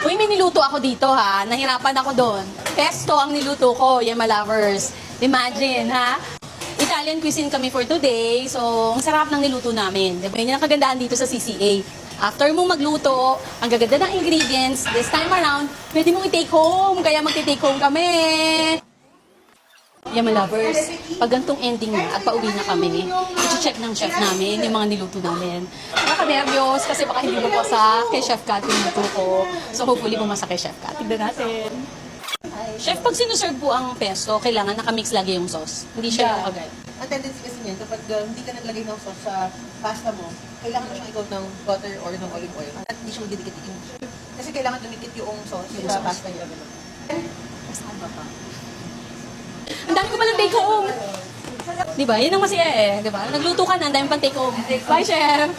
Uy, may niluto ako dito ha. Nahirapan ako doon. Pesto ang niluto ko, Yema lovers. Imagine ha. Italian cuisine kami for today. So, ang sarap ng niluto namin. Diba? Yun ang kagandaan dito sa CCA. After mong magluto, ang gaganda ng ingredients, this time around, pwede mong i-take home. Kaya magti-take home kami. Yema lovers, pag gantong ending na at pauwi na kami, i-check ng chef namin yung mga niluto namin. Nakaka-nervyos kasi baka hindi mo sa kay Chef Kat yung niluto ko. So hopefully bumasa kay Chef Kat. Tignan natin. Chef, pag sinuserve po ang pesto, kailangan nakamix lagi yung sauce. Hindi siya yung agad. Ang tendency kasi niyan, kapag hindi ka naglagay ng sauce sa pasta mo, kailangan mo siyang ikaw ng butter or ng olive oil. At hindi siya magdidikit yung... Kasi kailangan dumikit yung sauce sa pasta niya. Saan ba pa? Ang dami ko palang take home. Di ba? Yun ang masaya eh. Di ba? Nagluto ka na, ang dami pang take home. Bye, Chef!